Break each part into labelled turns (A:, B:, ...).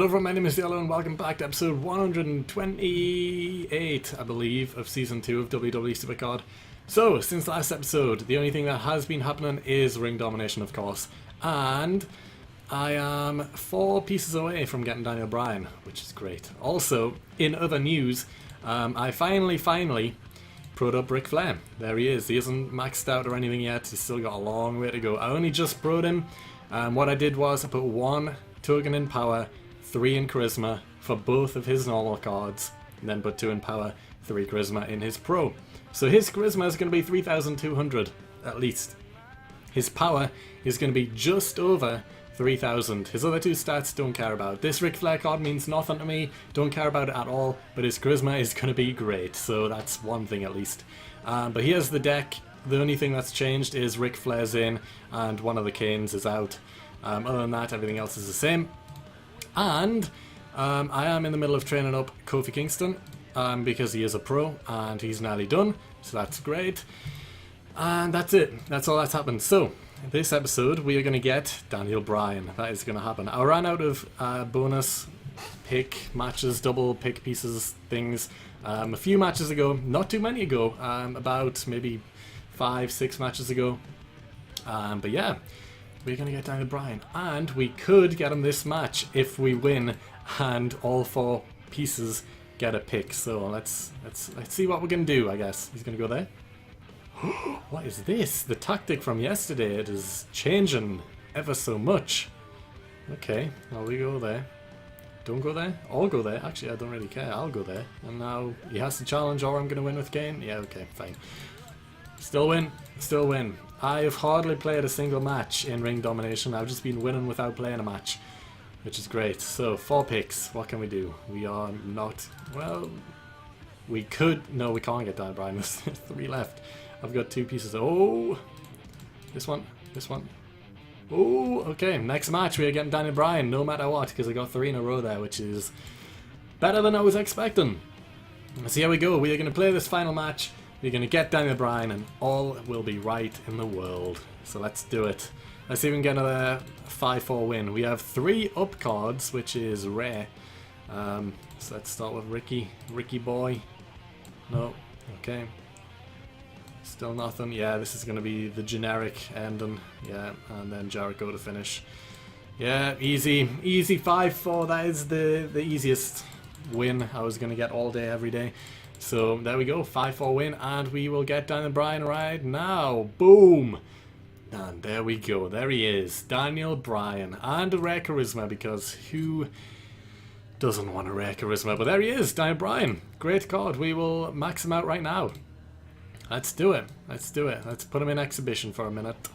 A: everyone, my name is Yellow and welcome back to episode 128, I believe, of Season 2 of WWE Supercard. So, since last episode, the only thing that has been happening is ring domination, of course. And I am 4 pieces away from getting Daniel Bryan, which is great. Also, in other news, I finally pro'd up Ric Flair. There he is. He isn't maxed out or anything yet. He's still got a long way to go. I only just pro'd him. What I did was I put 1 token in power, 3 in charisma for both of his normal cards, and then put 2 in power, 3 charisma in his pro. So his charisma is going to be 3,200 at least. His power is going to be just over 3,000. His other 2 stats don't care about. This Ric Flair card means nothing to me, don't care about it at all, but his charisma is going to be great, so that's one thing at least. But here's the deck. The only thing that's changed is Ric Flair's in and one of the Canes is out. Other than that, everything else is the same. And I am in the middle of training up Kofi Kingston because he is a pro and he's nearly done, so that's great. And that's it. That's all that's happened. So, this episode we are going to get Daniel Bryan. That is going to happen. I ran out of bonus pick matches, double pick pieces, things a few matches ago. Not too many ago. About maybe 5-6 matches ago. But yeah, we're going to get Daniel Bryan. And we could get him this match if we win and all 4 pieces get a pick. So let's see what we're going to do, I guess. He's going to go there. What is this? The tactic from yesterday. It is changing ever so much. Okay, well, we go there. Don't go there? I'll go there. Actually, I don't really care. I'll go there. And now he has to challenge or I'm going to win with Kane. Yeah, okay, fine. Still win. Still win. I have hardly played a single match in ring domination. I've just been winning without playing a match, which is great. So, 4 picks. What can we do? We are not... Well, we could... No, we can't get Daniel Bryan. There's 3 left. I've got 2 pieces. Oh! This one. This one. Oh, okay. Next match, we are getting Daniel Bryan, no matter what, because I got 3 in a row there, which is better than I was expecting. Let's see how we go. We are going to play this final match. We're going to get Daniel Bryan, and all will be right in the world. So let's do it. Let's see if we can get another 5-4 win. We have 3 up cards, which is rare. So let's start with Ricky boy. No. Okay. Still nothing. Yeah, this is going to be the generic ending. Yeah, and then Jericho to finish. Yeah, easy. Easy 5-4. That is the easiest win I was going to get all day, every day. So there we go. 5-4 win. And we will get Daniel Bryan right now. Boom. And there we go. There he is. Daniel Bryan. And a rare charisma, because who doesn't want a rare charisma? But there he is. Daniel Bryan. Great card. We will max him out right now. Let's do it. Let's do it. Let's put him in exhibition for a minute.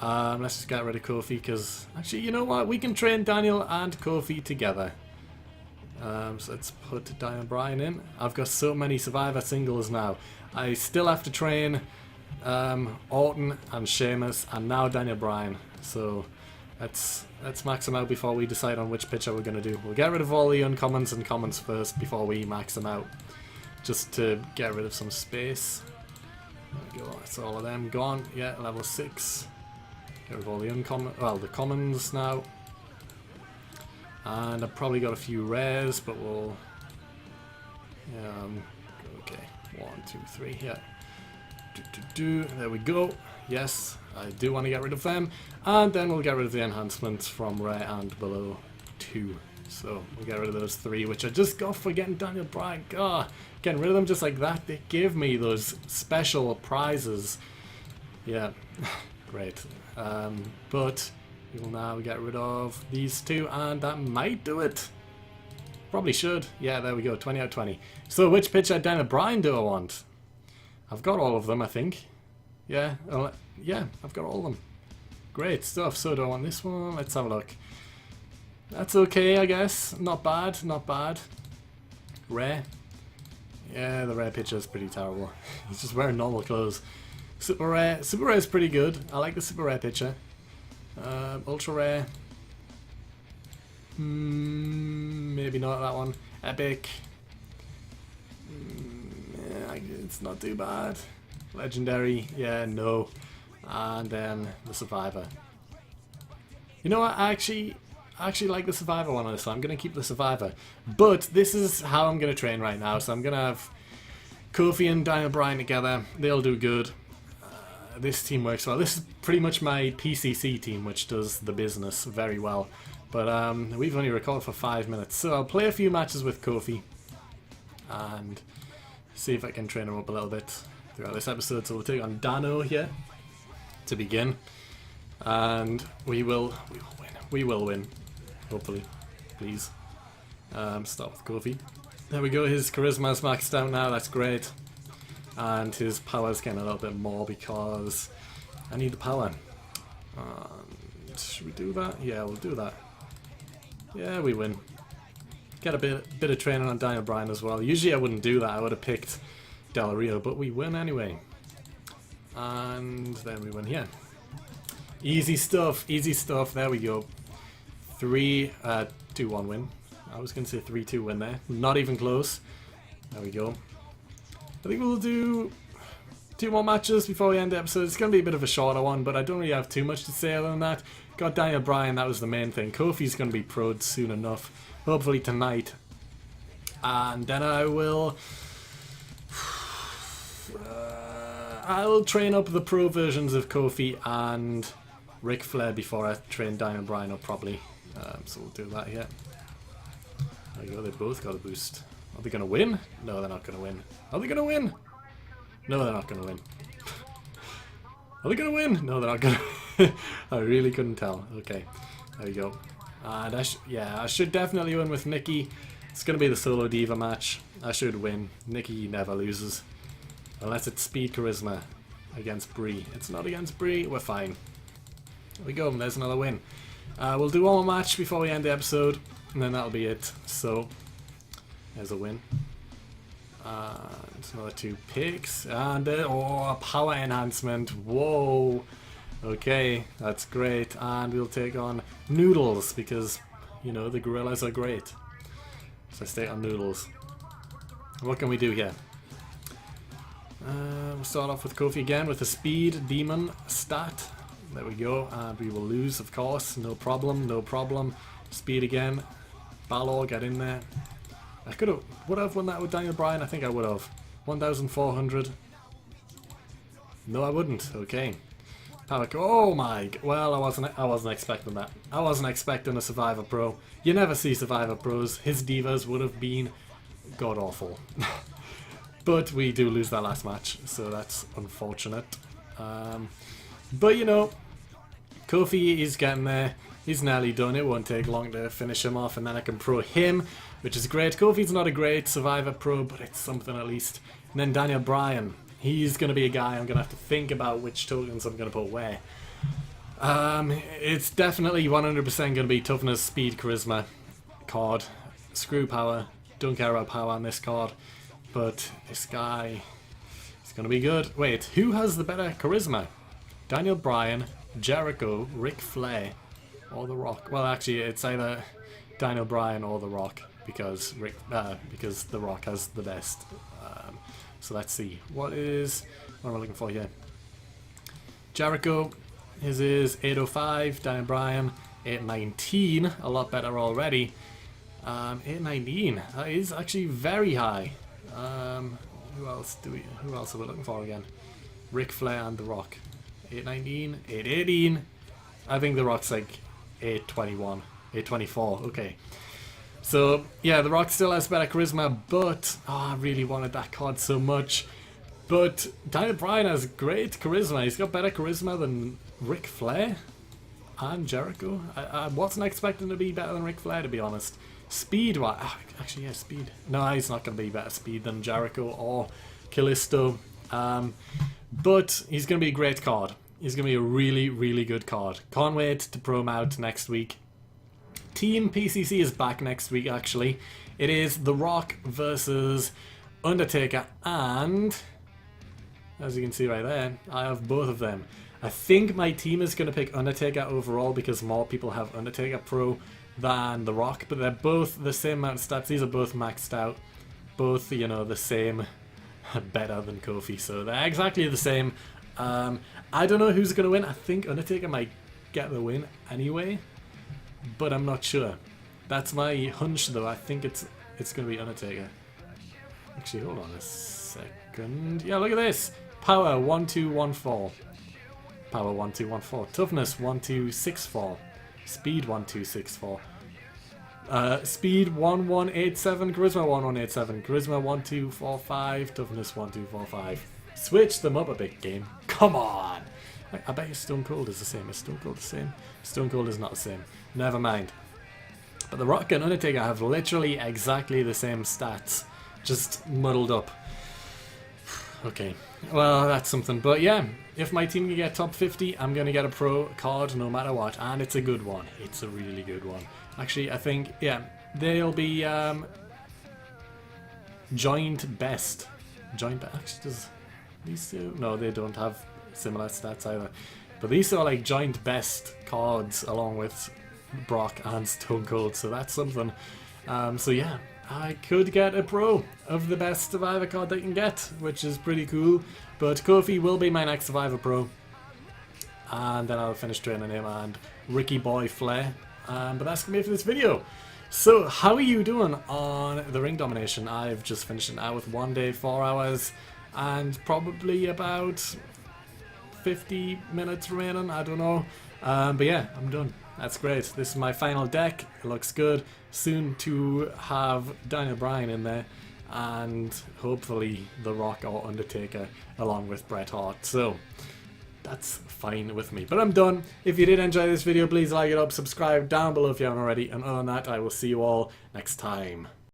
A: Let's just get rid of Kofi because... Actually, you know what? We can train Daniel and Kofi together. So let's put Daniel Bryan in. I've got so many Survivor singles now. I still have to train Orton and Sheamus and now Daniel Bryan. So let's max him out before we decide on which pitcher we're going to do. We'll get rid of all the uncommons and commons first before we max them out. Just to get rid of some space. There we go, that's all of them gone. Yeah, level 6. Get rid of all the uncommon, well, the commons now. And I've probably got a few rares, but we'll... okay, 1, 2, 3, yeah. There we go. Yes, I do want to get rid of them. And then we'll get rid of the enhancements from rare and below 2. So we'll get rid of those 3, which I just got for getting Daniel Bryan. Getting rid of them just like that, they give me those special prizes. Yeah, great. But we will now get rid of these 2, and that might do it. Probably should. Yeah, there we go, 20 out of 20. So which pitcher Daniel Bryan do I want? I've got all of them, I think. Yeah, yeah, I've got all of them. Great stuff. So do I want this one? Let's have a look. That's okay, I guess. Not bad, not bad. Rare. Yeah, the rare picture is pretty terrible. He's just wearing normal clothes. Super rare. Super rare is pretty good. I like the super rare picture. Ultra rare. Maybe not that one. Epic. Yeah, it's not too bad. Legendary. Yeah, no. And then the Survivor. You know what? actually like the Survivor one on this, so I'm going to keep the Survivor. But this is how I'm going to train right now. So I'm going to have Kofi and Daniel Bryan together. They'll do good. This team works well. This is pretty much my PCC team, which does the business very well. But we've only recorded for 5 minutes, so I'll play a few matches with Kofi and see if I can train him up a little bit throughout this episode. So we'll take on Dano here to begin, and we will win. We will win, hopefully. Please. Start with Kofi. There we go. His charisma's maxed out now. That's great. And his power's getting a little bit more because I need the power. Should we do that? Yeah, we'll do that. Yeah, we win. Get a bit of training on Daniel Bryan as well. Usually I wouldn't do that. I would have picked Del Rio, but we win anyway. And then we win here. Easy stuff. Easy stuff. There we go. 2-1 win. I was going to say 3-2 win there. Not even close. There we go. I think we'll do 2 more matches before we end the episode. It's going to be a bit of a shorter one, but I don't really have too much to say other than that. Got Daniel Bryan, that was the main thing. Kofi's going to be pro'd soon enough. Hopefully tonight. And then I will... I'll train up the pro versions of Kofi and Ric Flair before I train Daniel Bryan up properly. So we'll do that here. There you go, they both got a boost. Are they going to win? No, they're not going to win. Are they going to win? No, they're not going to win. Are they going to win? No, they're not going to. I really couldn't tell. Okay, there we go. And I should definitely win with Nikki. It's going to be the Solo Diva match. I should win. Nikki never loses. Unless it's Speed Charisma against Brie. It's not against Brie. We're fine. There we go. There's another win. We'll do one more match before we end the episode. And then that'll be it. So, there's a win. And another 2 picks. And a power enhancement. Whoa. Okay, that's great. And we'll take on Noodles because, you know, the gorillas are great. So I stay on Noodles. What can we do here? We'll start off with Kofi again with a Speed Demon stat. There we go. And we will lose, of course. No problem, no problem. Speed again. Balor, get in there. I would I have won that with Daniel Bryan? I think I would have. 1,400. No, I wouldn't. Okay. Power. Oh my. Well, I wasn't expecting that. I wasn't expecting a Survivor Pro. You never see Survivor Pros. His divas would have been god awful. But we do lose that last match, so that's unfortunate. But you know, Kofi is getting there. He's nearly done. It won't take long to finish him off, and then I can pro him, which is great. Kofi's not a great Survivor Pro, but it's something at least. And then Daniel Bryan. He's going to be a guy I'm going to have to think about which tokens I'm going to put where. It's definitely 100% going to be Toughness, Speed, Charisma card. Screw Power. Don't care about Power on this card. But this guy is going to be good. Wait, who has the better Charisma? Daniel Bryan, Jericho, Ric Flair, or The Rock? Well, actually, it's either Daniel Bryan or The Rock because The Rock has the best. So let's see. What am I looking for here? Jericho, his is 805. Daniel Bryan, 819. A lot better already. 819. That is actually very high. Who else are we looking for again? Ric Flair and The Rock. 819, 818. I think The Rock's like 821, 824. Okay. So, yeah, The Rock still has better charisma, but I really wanted that card so much. But Daniel Bryan has great charisma. He's got better charisma than Ric Flair and Jericho. I wasn't expecting to be better than Ric Flair, to be honest. Speed, actually, yeah, speed. No, he's not going to be better speed than Jericho or Kalisto. But he's going to be a great card. He's going to be a really, really good card. Can't wait to pro him out next week. Team PCC is back next week, actually. It is The Rock versus Undertaker, and as you can see right there, I have both of them. I think my team is going to pick Undertaker overall because more people have Undertaker Pro than The Rock, but they're both the same amount of stats. These are both maxed out. Both, you know, the same, better than Kofi, so they're exactly the same. I don't know who's going to win. I think Undertaker might get the win anyway. but I'm not sure. That's my hunch though. I think it's going to be Undertaker. Actually, hold on a second. Yeah, look at this. Power 1214. Power 1214. Toughness 1264. Speed 1264. Speed 1187. Charisma 1187. Charisma 1245. Toughness 1245. Switch them up a bit, game. Come on. I bet you Stone Cold is the same. Is Stone Cold the same? Stone Cold is not the same. Never mind. But The Rock and Undertaker have literally exactly the same stats. Just muddled up. Okay. Well, that's something. But yeah, if my team can get top 50, I'm going to get a pro card no matter what. And it's a good one. It's a really good one. Actually, I think, yeah, they'll be joint best. Joint best. Actually, does these two? No, they don't have similar stats either. But these are like joint best cards along with Brock and Stone Cold. So that's something. So yeah, I could get a pro of the best Survivor card they can get, which is pretty cool. But Kofi will be my next Survivor pro. And then I'll finish training him and Ricky Boy Flair. But that's going to be it for this video. So, how are you doing on the ring domination? I've just finished it out with 1 day, 4 hours, and probably about 50 minutes remaining, I don't know. But yeah, I'm done. That's great. This is my final deck. It looks good. Soon to have Daniel Bryan in there, and hopefully The Rock or Undertaker along with Bret Hart. So, that's fine with me. But I'm done. If you did enjoy this video, please like it up, subscribe down below if you haven't already. And other than that, I will see you all next time.